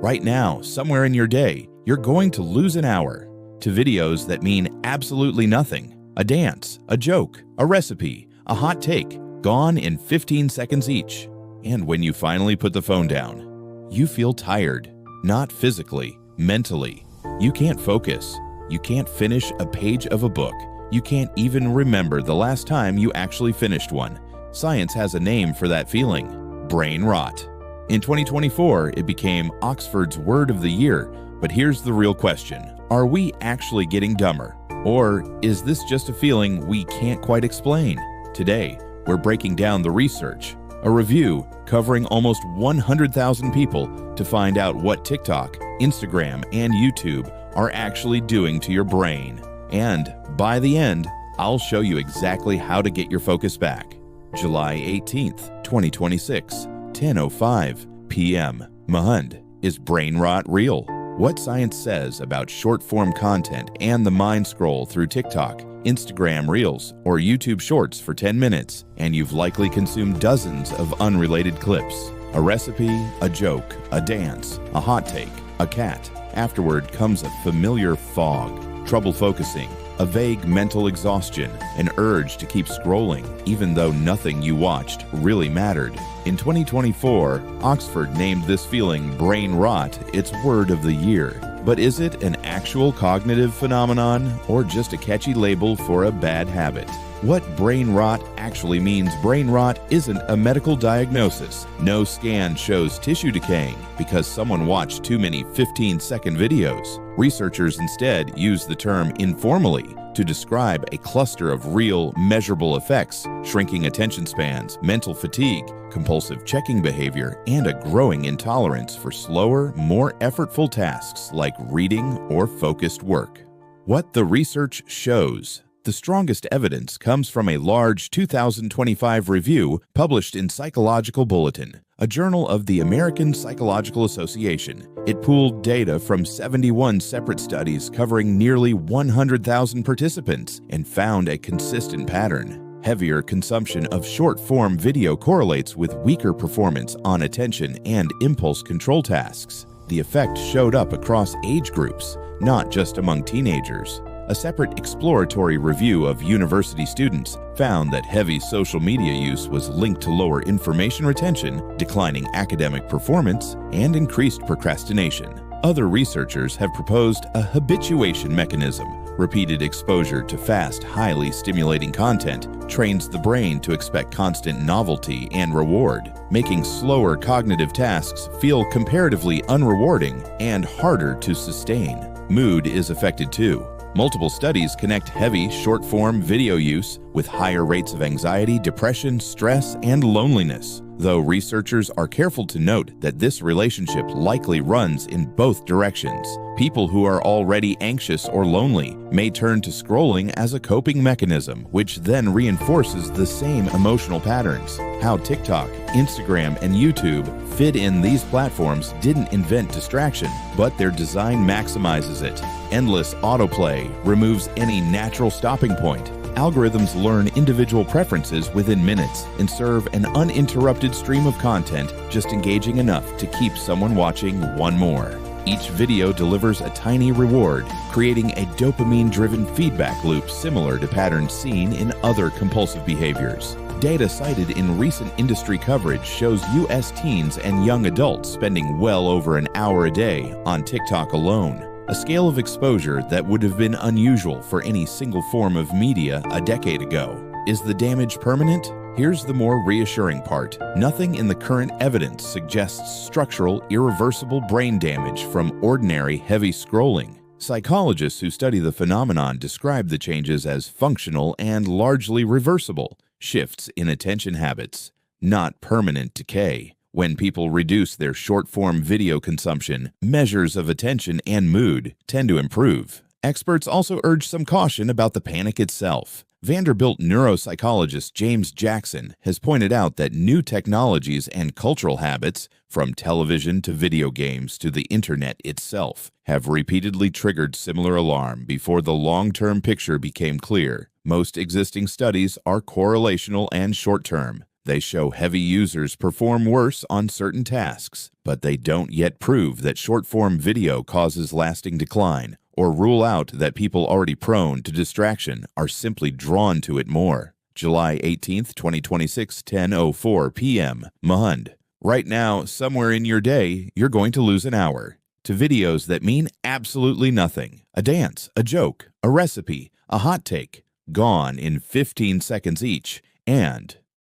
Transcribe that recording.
Right now, somewhere in your day, you're going to lose an hour to videos that mean absolutely nothing. A dance, a joke, a recipe, a hot take, gone in 15 seconds each. And when you finally put the phone down, you feel tired. Not physically, mentally. You can't focus. You can't finish a page of a book. You can't even remember the last time you actually finished one. Science has a name for that feeling: brain rot. In 2024, it became Oxford's Word of the Year. But here's the real question: are we actually getting dumber? Or is this just a feeling we can't quite explain? Today, we're breaking down the research, a review covering almost 100,000 people to find out what TikTok, Instagram, and YouTube are actually doing to your brain. And by the end, I'll show you exactly how to get your focus back. July 18th, 2026, 10:05 p.m. Mahund. Is brain rot real? What science says about short-form content and the mind scroll through TikTok, Instagram Reels, or YouTube Shorts for 10 minutes, and you've likely consumed dozens of unrelated clips. A recipe, a joke, a dance, a hot take, a cat. Afterward comes a familiar fog, trouble focusing, a vague mental exhaustion, an urge to keep scrolling, even though nothing you watched really mattered. In 2024, Oxford named this feeling brain rot its word of the year. But is it an actual cognitive phenomenon or just a catchy label for a bad habit? What brain rot actually means? Brain rot isn't a medical diagnosis. No scan shows tissue decaying because someone watched too many 15-second videos. Researchers instead use the term informally to describe a cluster of real, measurable effects: shrinking attention spans, mental fatigue, compulsive checking behavior, and a growing intolerance for slower, more effortful tasks like reading or focused work. What the research shows. The strongest evidence comes from a large 2025 review published in Psychological Bulletin, a journal of the American Psychological Association. It pooled data from 71 separate studies covering nearly 100,000 participants and found a consistent pattern. Heavier consumption of short-form video correlates with weaker performance on attention and impulse control tasks. The effect showed up across age groups, not just among teenagers. A separate exploratory review of university students found that heavy social media use was linked to lower information retention, declining academic performance, and increased procrastination. Other researchers have proposed a habituation mechanism. Repeated exposure to fast, highly stimulating content trains the brain to expect constant novelty and reward, making slower cognitive tasks feel comparatively unrewarding and harder to sustain. Mood is affected too. Multiple studies connect heavy, short-form video use with higher rates of anxiety, depression, stress, and loneliness, though researchers are careful to note that this relationship likely runs in both directions. People who are already anxious or lonely may turn to scrolling as a coping mechanism, which then reinforces the same emotional patterns. How TikTok, Instagram, and YouTube fit in these platforms didn't invent distraction, but their design maximizes it. Endless autoplay removes any natural stopping point. Algorithms learn individual preferences within minutes and serve an uninterrupted stream of content, just engaging enough to keep someone watching one more. Each video delivers a tiny reward, creating a dopamine-driven feedback loop similar to patterns seen in other compulsive behaviors. Data cited in recent industry coverage shows U.S. teens and young adults spending well over an hour a day on TikTok alone, a scale of exposure that would have been unusual for any single form of media a decade ago. Is the damage permanent? Here's the more reassuring part. Nothing in the current evidence suggests structural, irreversible brain damage from ordinary heavy scrolling. Psychologists who study the phenomenon describe the changes as functional and largely reversible shifts in attention habits, not permanent decay. When people reduce their short-form video consumption, measures of attention and mood tend to improve. Experts also urge some caution about the panic itself. Vanderbilt neuropsychologist James Jackson has pointed out that new technologies and cultural habits, from television to video games to the internet itself, have repeatedly triggered similar alarm before the long-term picture became clear. Most existing studies are correlational and short-term. They show heavy users perform worse on certain tasks, but they don't yet prove that short-form video causes lasting decline or rule out that people already prone to distraction are simply drawn to it more. July 18th, 2026, 10:04 p.m. Mahund. Right now, somewhere in your day, you're going to lose an hour to videos that mean absolutely nothing. A dance, a joke, a recipe, a hot take, gone in 15 seconds each, and